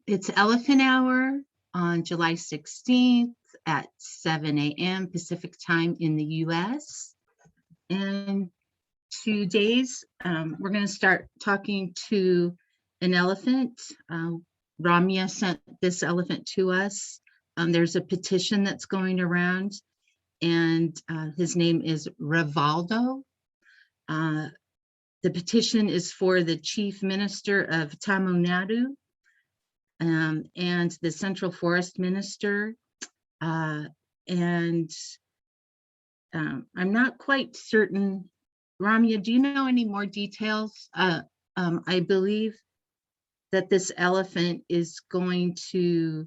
It's Elephant Hour on July 16th at 7 a.m. Pacific time in the US. And today's, we're going to start talking to an elephant. Ramya sent this elephant to us. There's a petition that's going around, and his name is Rivaldo. The petition is for the Chief Minister of Tamil Nadu and the Central Forest Minister. I'm not quite certain. Ramya, do you know any more details? I believe that this elephant is going to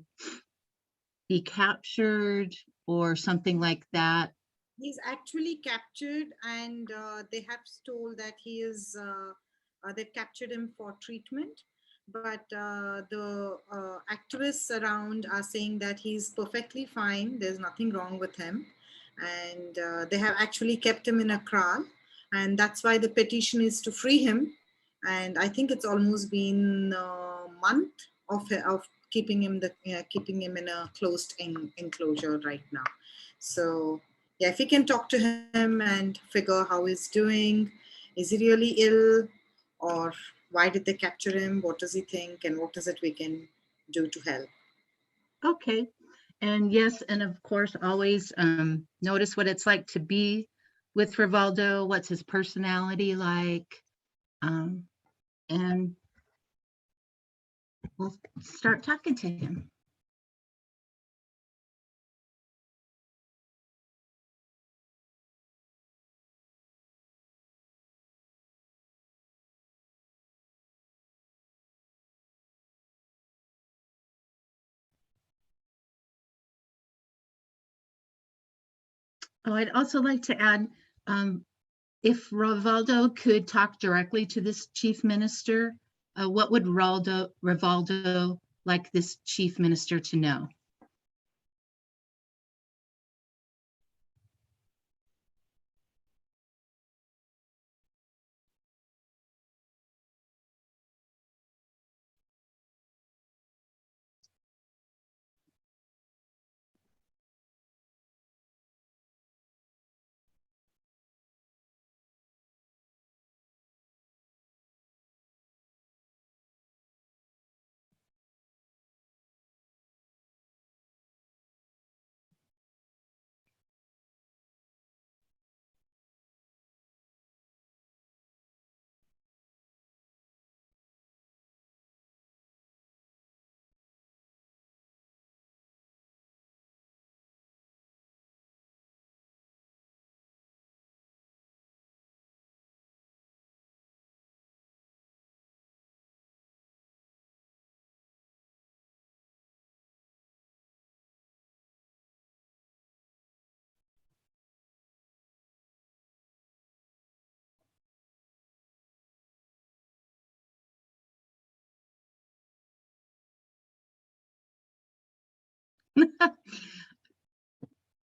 be captured or something like that. He's actually captured, and they have told that he is, they've captured him for treatment. But the activists around are saying that he's perfectly fine. There's nothing wrong with him. And they have actually kept him in a kraal. And that's why the petition is to free him. And I think it's almost been a month of keeping him in a closed enclosure right now. So yeah, if we can talk to him and figure how he's doing, is he really ill, or why did they capture him? What does he think, and what is it we can do to help? Okay. And yes, and of course, always notice what it's like to be with Rivaldo. What's his personality like? And we'll start talking to him. Oh, I'd also like to add, if Rivaldo could talk directly to this chief minister, what would Rivaldo like this chief minister to know?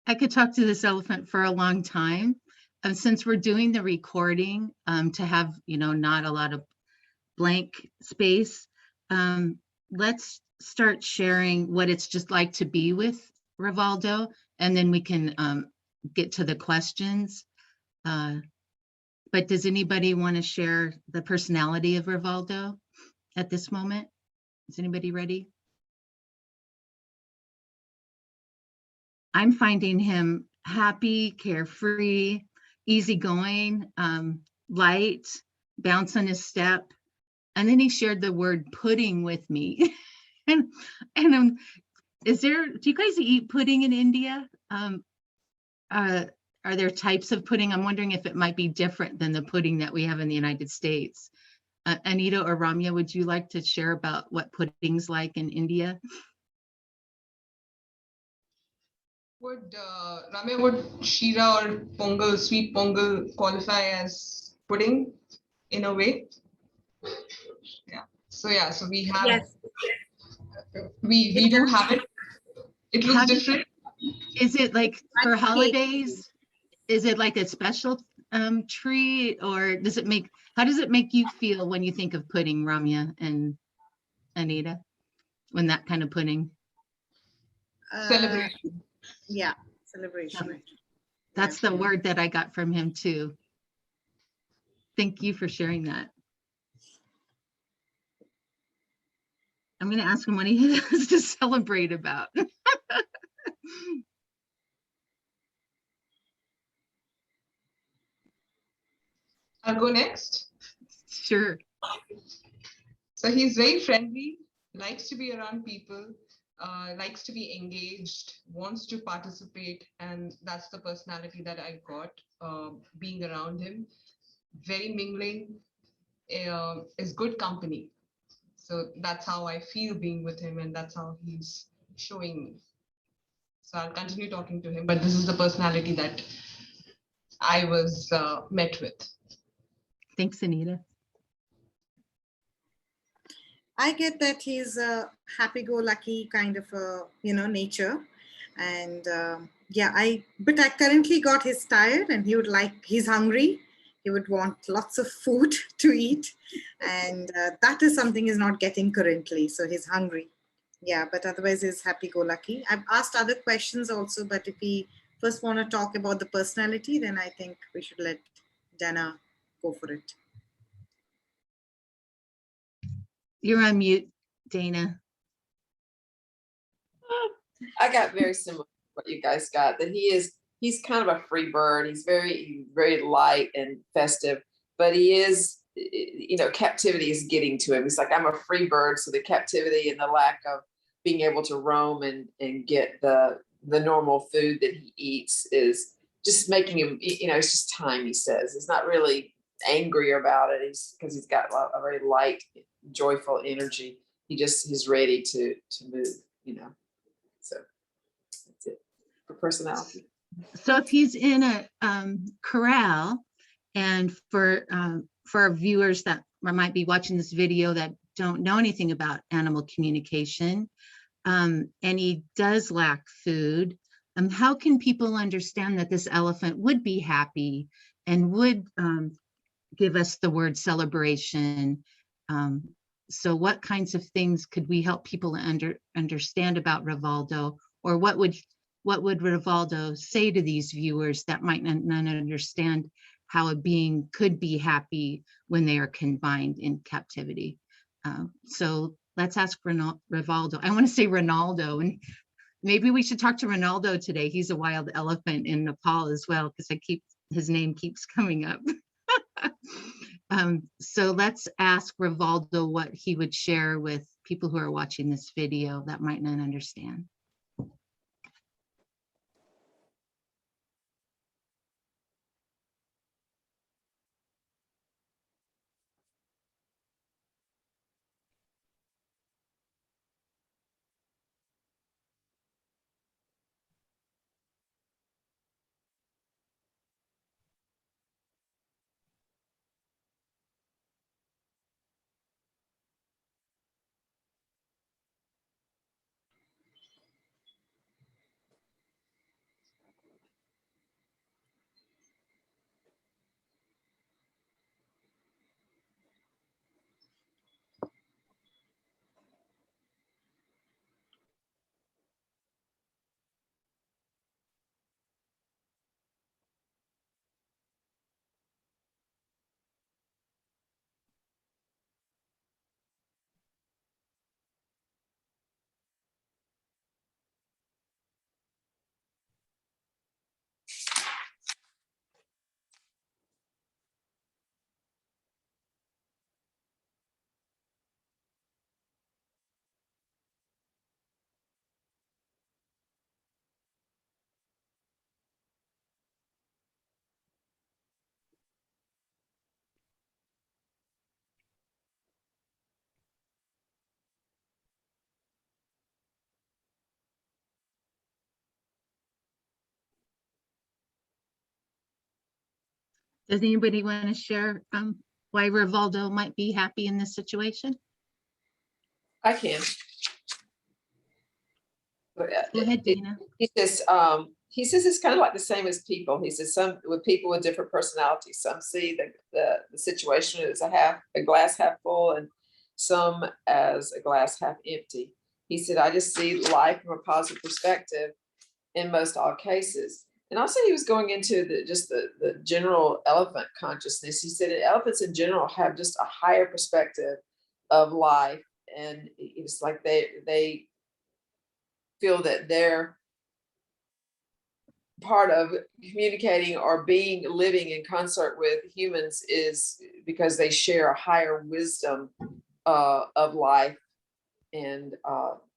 I could talk to this elephant for a long time. Since we're doing the recording, to have, not a lot of blank space, let's start sharing what it's just like to be with Rivaldo, and then we can get to the questions. But does anybody want to share the personality of Rivaldo at this moment? Is anybody ready? I'm finding him happy, carefree, easygoing, light, bounce on his step. And then he shared the word pudding with me. and do you guys eat pudding in India? Are there types of pudding? I'm wondering if it might be different than the pudding that we have in the United States. Anita or Ramya, would you like to share about what pudding's like in India? Ramya, would Shira or Pongal, sweet Pongal, qualify as pudding in a way? Yeah. So we have. Yes. We do have it. It looks different. Is it like for holidays? Is it like a special treat, or how does it make you feel when you think of pudding, Ramya and Anita? when that kind of pudding. Celebration. Yeah, celebration. Yeah. That's the word that I got from him too. Thank you for sharing that. I'm going to ask him what he has to celebrate about. I'll go next. Sure. So he's very friendly, likes to be around people, likes to be engaged, wants to participate, and that's the personality that I got being around him. Very mingling, is good company. So that's how I feel being with him, and that's how he's showing me. So I'll continue talking to him, but this is the personality that I was met with. Thanks, Anita. I get that he's a happy-go-lucky kind of a nature, and but I currently got his tired, and he's hungry. He would want lots of food to eat, and that is something he's not getting currently. So he's hungry. Yeah, but otherwise he's happy-go-lucky. I've asked other questions also, but if we first want to talk about the personality, then I think we should let Dana go for it. You're on mute, Dana. I got very similar to what you guys got, that he's kind of a free bird. He's very, very light and festive, but he is, captivity is getting to him. He's like, I'm a free bird. So the captivity and the lack of being able to roam and get the normal food that he eats is just making him, it's just time, he says. He's not really angry about it. Because he's got a very light, joyful energy. He's ready to move, So that's it for personality. So if he's in a corral, and for our viewers that might be watching this video that don't know anything about animal communication, and he does lack food, how can people understand that this elephant would be happy and would give us the word celebration? So what kinds of things could we help people understand about Rivaldo, or what would Rivaldo say to these viewers that might not understand how a being could be happy when they are confined in captivity? So let's ask Rivaldo. I want to say Ronaldo, and maybe we should talk to Ronaldo today. He's a wild elephant in Nepal as well, because his name keeps coming up. So let's ask Rivaldo what he would share with people who are watching this video that might not understand. Does anybody want to share why Rivaldo might be happy in this situation? I can. Go ahead, Dina. He says it's kind of like the same as people. He says some with people with different personalities. Some see the situation as a glass half full, and some as a glass half empty. He said, I just see life from a positive perspective in most all cases. And also he was going into the general elephant consciousness. He said that elephants in general have just a higher perspective of life. And it's like they feel that they're part of communicating or living in concert with humans is because they share a higher wisdom of life, and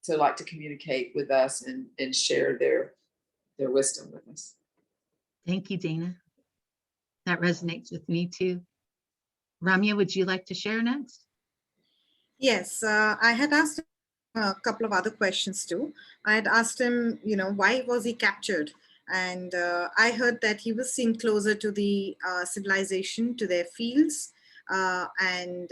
to like to communicate with us and share their wisdom with us. Thank you, Dana. That resonates with me too. Ramya, would you like to share next? Yes, I had asked him a couple of other questions too. I had asked him, why was he captured? And I heard that he was seen closer to the civilization, to their fields. And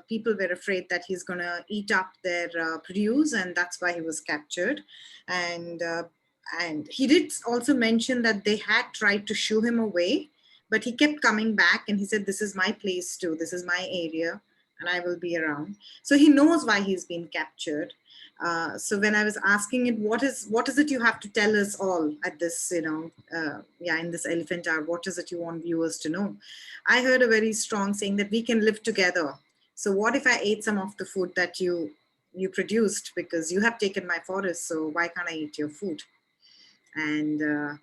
people were afraid that he's going to eat up their produce, and that's why he was captured. And he did also mention that they had tried to shoo him away, but he kept coming back, and he said, this is my place too, this is my area, and I will be around. So he knows why he's been captured. So when I was asking it, what is it you have to tell us all at this, in this elephant hour, what is it you want viewers to know? I heard a very strong saying that we can live together. So what if I ate some of the food that you produced, because you have taken my forest, so why can't I eat your food? And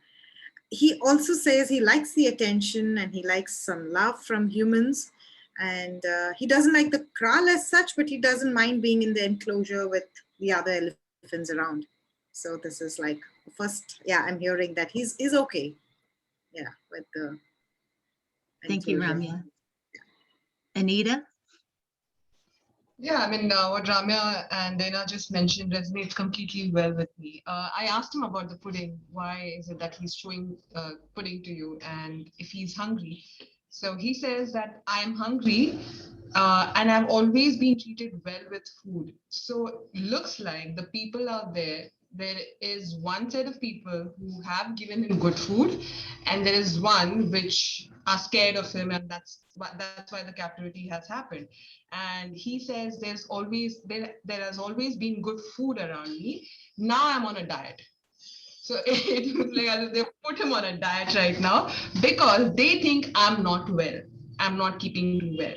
he also says he likes the attention and he likes some love from humans. And he doesn't like the kraal as such, but he doesn't mind being in the enclosure with the other elephants around. So this is like first, I'm hearing that he's okay. Yeah, with the Thank you, enclosure. Ramya. Anita? Yeah, I mean, what Ramya and Dana just mentioned resonates completely well with me. I asked him about the pudding. Why is it that he's showing pudding to you, and if he's hungry? So he says that I am hungry, and I've always been treated well with food. So looks like the people out there, there is one set of people who have given him good food, and there is one which are scared of him, and that's why the captivity has happened. And he says there has always been good food around me. Now I'm on a diet. So it was like as if they put him on a diet right now because they think I'm not well. I'm not keeping too well.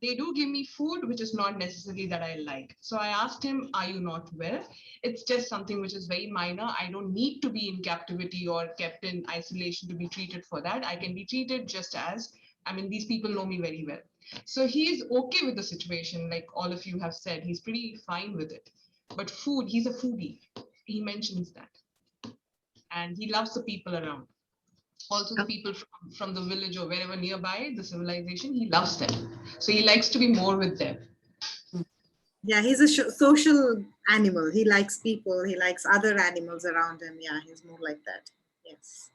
They do give me food, which is not necessarily that I like. So I asked him, are you not well? It's just something which is very minor. I don't need to be in captivity or kept in isolation to be treated for that. I can be treated just as, these people know me very well. So he's okay with the situation, like all of you have said. He's pretty fine with it. But food, he's a foodie. He mentions that. And he loves the people around. Also the people from the village or wherever nearby, the civilization, he loves them. So he likes to be more with them. Yeah, he's a social animal. He likes people. He likes other animals around him. Yeah, he's more like that. Yes.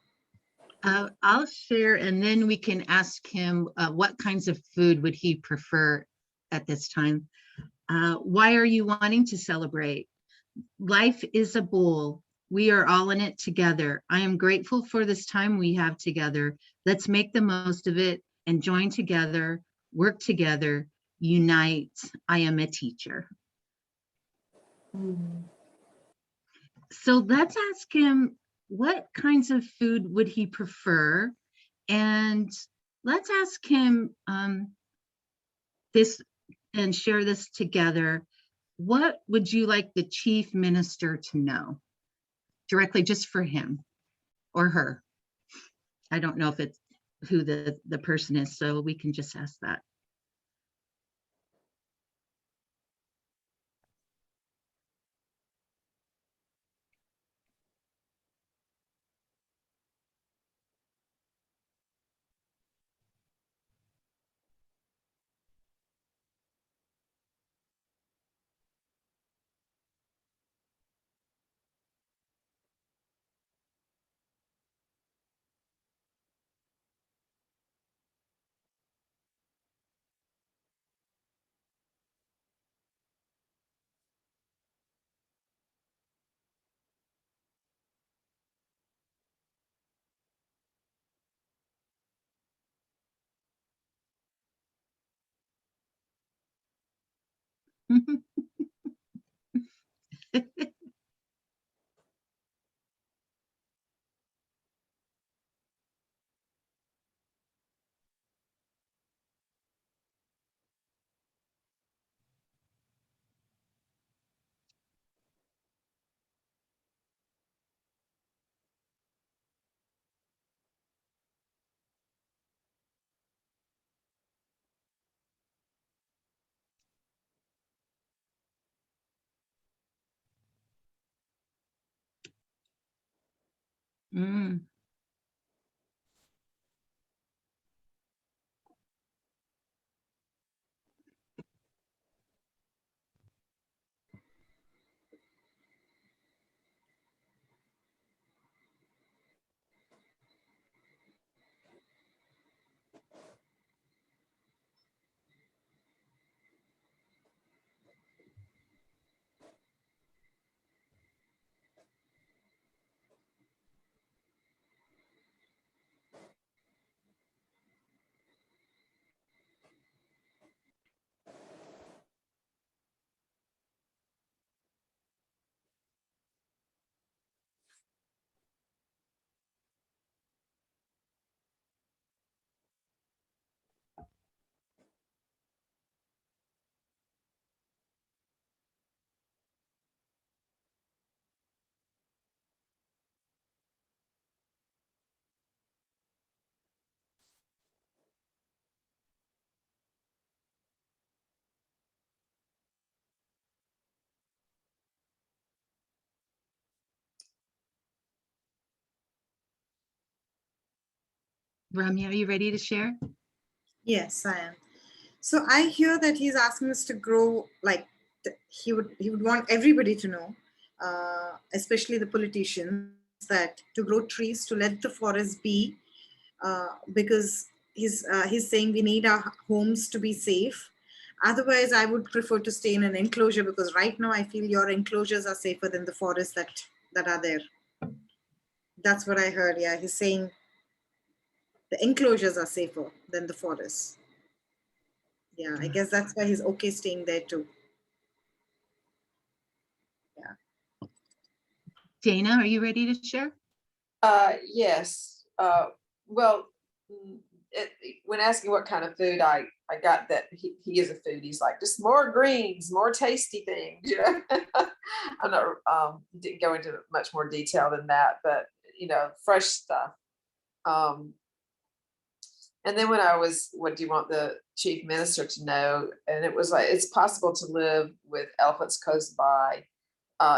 I'll share, and then we can ask him what kinds of food would he prefer at this time. Why are you wanting to celebrate? Life is a bowl. We are all in it together. I am grateful for this time we have together. Let's make the most of it and join together, work together, unite. I am a teacher. Mm-hmm. So let's ask him what kinds of food would he prefer, and let's ask him this and share this together. What would you like the chief minister to know? Directly just for him or her. I don't know if it's who the person is, so we can just ask that. Mm. Ramya, are you ready to share? Yes, I am. So I hear that he's asking us to grow, like he would want everybody to know, especially the politicians, that to grow trees, to let the forest be, because he's saying we need our homes to be safe. Otherwise, I would prefer to stay in an enclosure, because right now I feel your enclosures are safer than the forests that are there. That's what I heard. Yeah, he's saying the enclosures are safer than the forests. Yeah, I guess that's why he's okay staying there too. Yeah. Dana, are you ready to share? Yes. Well, when asking what kind of food, I got that he is a foodie. He's like, just more greens, more tasty things. You know, I'm not didn't go into much more detail than that, but fresh stuff. And then when I was, what do you want the chief minister to know? And it was like, it's possible to live with elephants close by.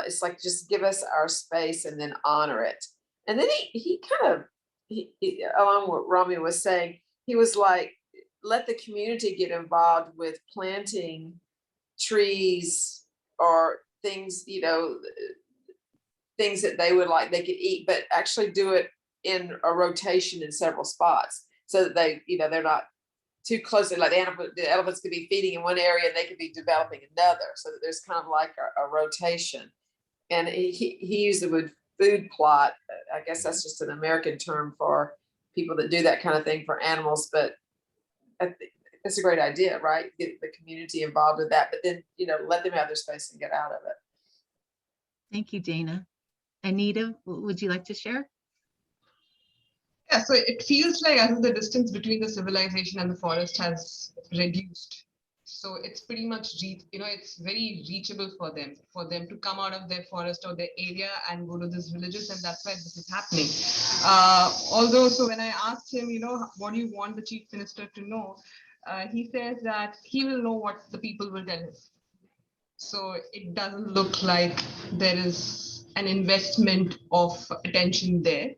It's like, just give us our space and then honor it. And then he kind of, along what Rami was saying, he was like, let the community get involved with planting trees or things, things that they would like, they could eat, but actually do it in a rotation in several spots so that they, they're not too closely, like the elephants could be feeding in one area and they could be developing another, so that there's kind of like a rotation. And he used the word food plot. I guess that's just an American term for people that do that kind of thing for animals, but I think it's a great idea, right? Get the community involved with that, but then, let them have their space and get out of it. Thank you, Dana. Anita, would you like to share? Yeah, so it feels like as if the distance between the civilization and the forest has reduced. So it's pretty much, it's very reachable for them to come out of their forest or their area and go to these villages, and that's why this is happening. Although, so when I asked him, what do you want the chief minister to know? He says that he will know what the people will tell him. So it doesn't look like there is an investment of attention there.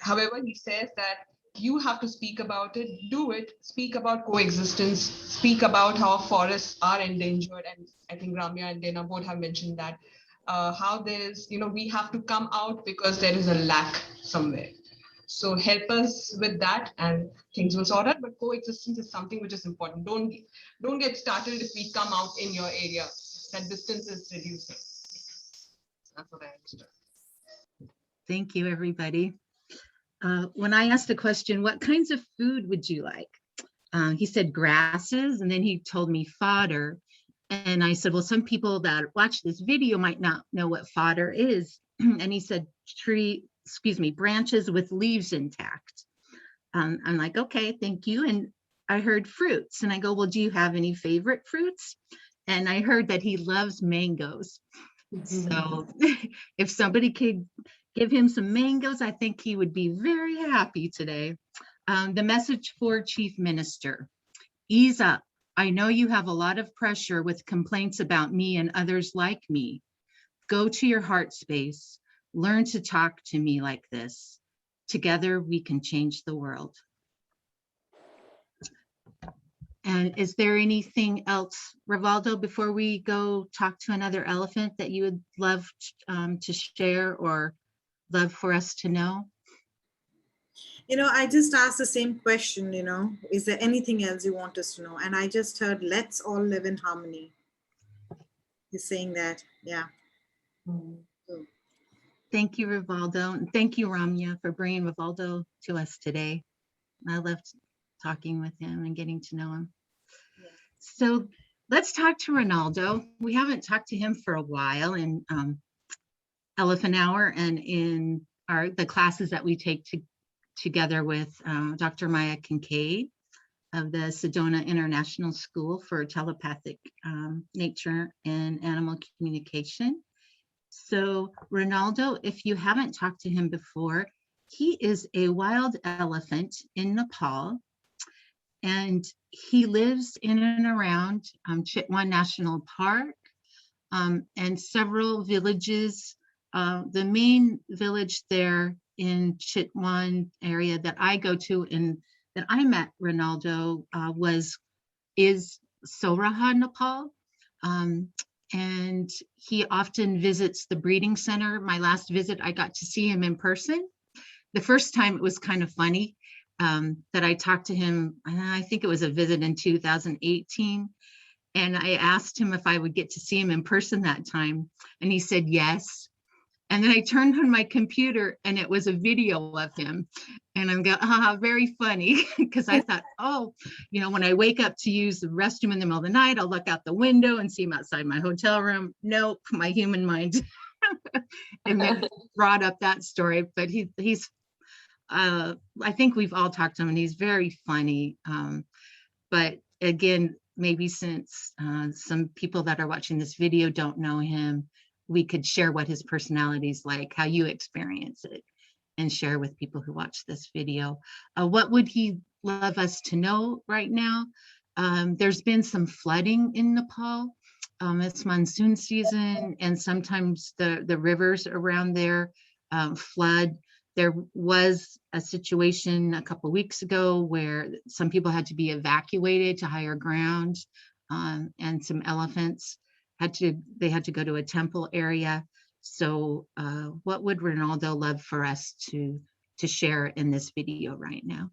However, he says that you have to speak about it, do it, speak about coexistence, speak about how forests are endangered. And I think Ramya and Dana both have mentioned that, how there is, we have to come out because there is a lack somewhere. So help us with that and things will sort out. But coexistence is something which is important. Don't get started if we come out in your area. That distance is reducing. That's what I understood. Thank you, everybody. When I asked the question, what kinds of food would you like? He said grasses, and then he told me fodder. And I said, well, some people that watch this video might not know what fodder is. And he said, branches with leaves intact. I'm like, okay, thank you. And I heard fruits. And I go, well, do you have any favorite fruits? And I heard that he loves mangoes. So if somebody could give him some mangoes, I think he would be very happy today. The message for Chief Minister: ease up. I know you have a lot of pressure with complaints about me and others like me. Go to your heart space. Learn to talk to me like this. Together we can change the world. And is there anything else, Rivaldo, before we go talk to another elephant, that you would love to share or love for us to know? I just asked the same question, is there anything else you want us to know? And I just heard, let's all live in harmony. He's saying that, yeah. So. Thank you, Rivaldo. And thank you, Ramya, for bringing Rivaldo to us today. I loved talking with him and getting to know him. Yeah. So let's talk to Ronaldo. We haven't talked to him for a while in Elephant Hour and in the classes that we take together with Dr. Maya Kincaid of the Sedona International School for Telepathic Nature and Animal Communication. So Ronaldo, if you haven't talked to him before, he is a wild elephant in Nepal, and he lives in and around Chitwan National Park and several villages. The main village there in Chitwan area that I go to and that I met Ronaldo is Soraha, Nepal. And he often visits the breeding center. My last visit, I got to see him in person. The first time it was kind of funny that I talked to him. I think it was a visit in 2018. And I asked him if I would get to see him in person that time. And he said yes. And then I turned on my computer and it was a video of him. And I'm going, very funny. Because I thought, when I wake up to use the restroom in the middle of the night, I'll look out the window and see him outside my hotel room. Nope, my human mind. And then brought up that story. But he's I think we've all talked to him and he's very funny. But again, maybe since some people that are watching this video don't know him, we could share what his personality is like, how you experience it, and share with people who watch this video. What would he love us to know right now? There's been some flooding in Nepal. It's monsoon season, and sometimes the rivers around there flood. There was a situation a couple of weeks ago where some people had to be evacuated to higher ground, and some elephants had to go to a temple area. So what would Ronaldo love for us to share in this video right now?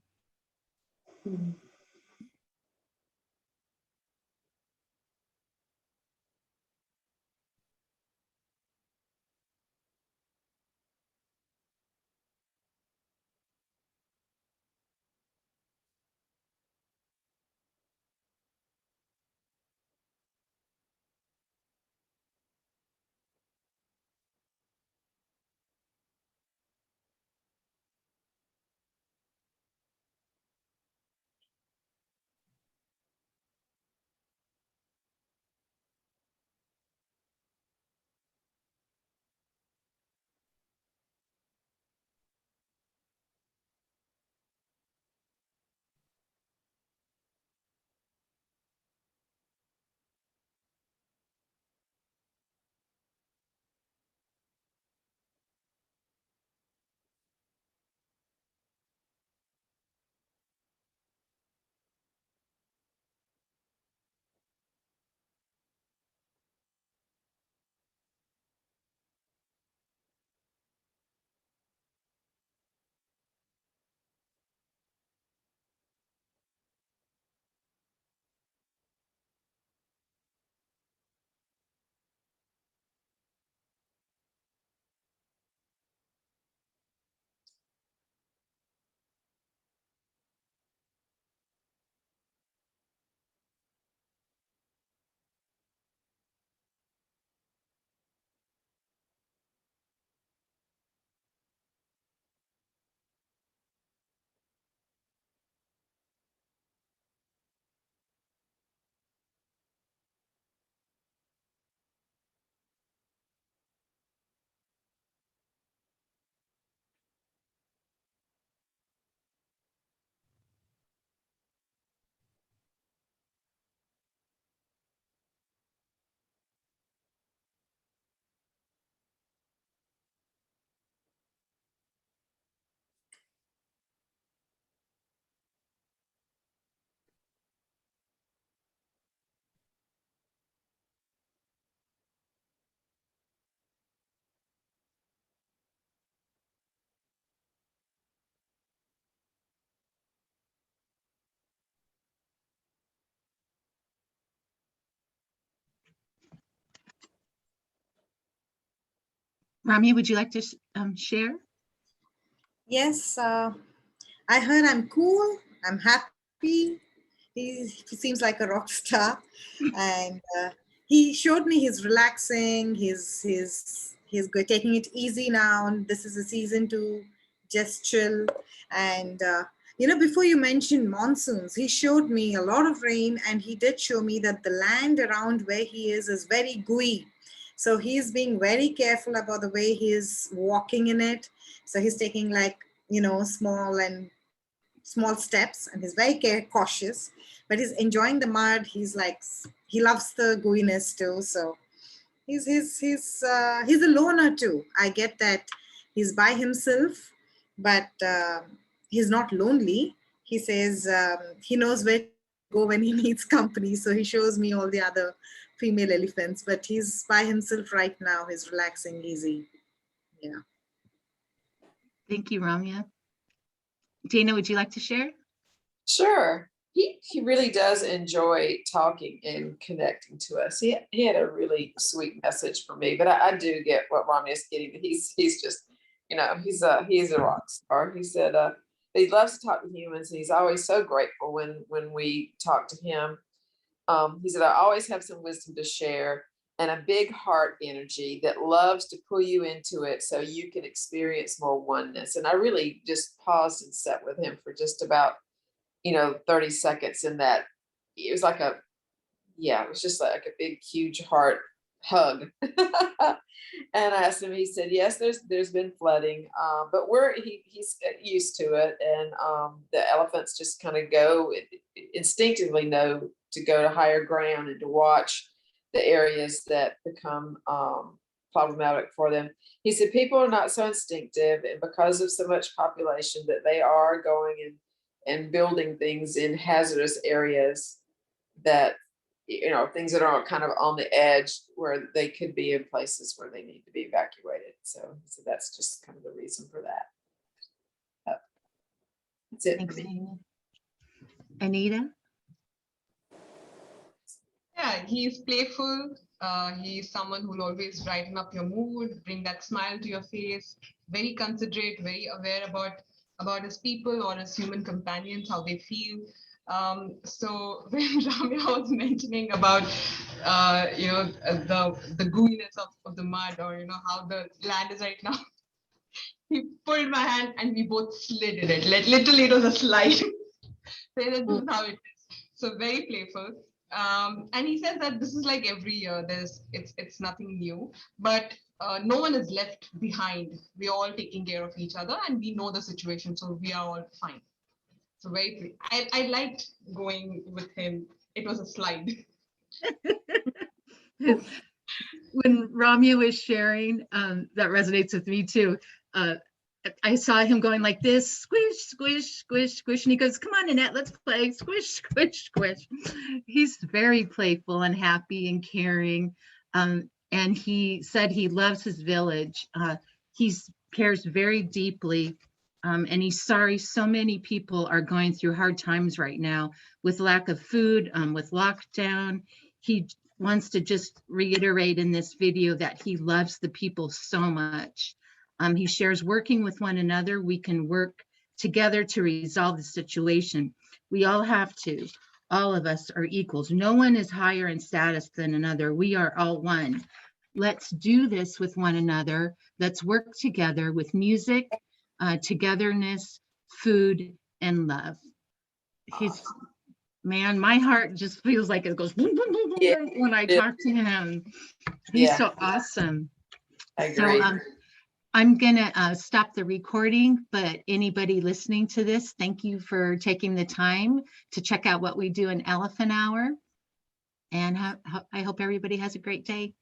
Ramya, would you like to share? Yes, I heard I'm cool, I'm happy. He seems like a rock star, and he showed me he's relaxing. He's good, taking it easy now. This is a season to just chill. And before you mentioned monsoons, he showed me a lot of rain, and he did show me that the land around where he is very gooey. So he's being very careful about the way he is walking in it. So he's taking small steps, and he's very cautious, but he's enjoying the mud. He loves the gooiness too. So he's a loner too. I get that he's by himself, but he's not lonely. He says he knows where to go when he needs company. So he shows me all the other female elephants, but he's by himself right now. He's relaxing, easy. Yeah. Thank you, Ramya. Dana, would you like to share? Sure. He really does enjoy talking and connecting to us. He had a really sweet message for me, but I do get what Ramya is getting. He's just, he's a rock star. He said that he loves to talk to humans, and he's always so grateful when we talk to him. He said, I always have some wisdom to share and a big heart energy that loves to pull you into it so you can experience more oneness. And I really just paused and sat with him for just about 30 seconds in that. It was like it was just like a big, huge heart hug. And I asked him, he said, yes, there's been flooding, but he's used to it. And the elephants just kind of instinctively know to go to higher ground and to watch the areas that become problematic for them. He said, people are not so instinctive, and because of so much population that they are going and building things in hazardous areas that, things that are kind of on the edge where they could be in places where they need to be evacuated. So that's just kind of the reason for that. That's it. Thanks, Dana. Anita? Yeah, he's playful. He's someone who'll always brighten up your mood, bring that smile to your face, very considerate, very aware about his people or his human companions, how they feel. So when Ramya was mentioning about the gooiness of the mud, or how the land is right now, he pulled my hand and we both slid in it. Literally, it was a slide. So this is how it is. So very playful. And he says that this is like every year. It's nothing new, but no one is left behind. We're all taking care of each other, and we know the situation, so we are all fine. So very, I liked going with him. It was a slide. When Ramya was sharing, that resonates with me too. I saw him going like this, squish, squish, squish, squish. And he goes, come on, Annette, let's play. Squish, squish, squish. He's very playful and happy and caring. And he said he loves his village. He cares very deeply. And he's sorry so many people are going through hard times right now with lack of food, with lockdown. He wants to just reiterate in this video that he loves the people so much. He shares working with one another. We can work together to resolve the situation. We all have to. All of us are equals. No one is higher in status than another. We are all one. Let's do this with one another. Let's work together with music, togetherness, food, and love. Man, my heart just feels like it goes boom, boom, boom, boom, when I talk to him. He's so awesome. I agree. So I'm gonna stop the recording, but anybody listening to this, thank you for taking the time to check out what we do in Elephant Hour. And I hope everybody has a great day.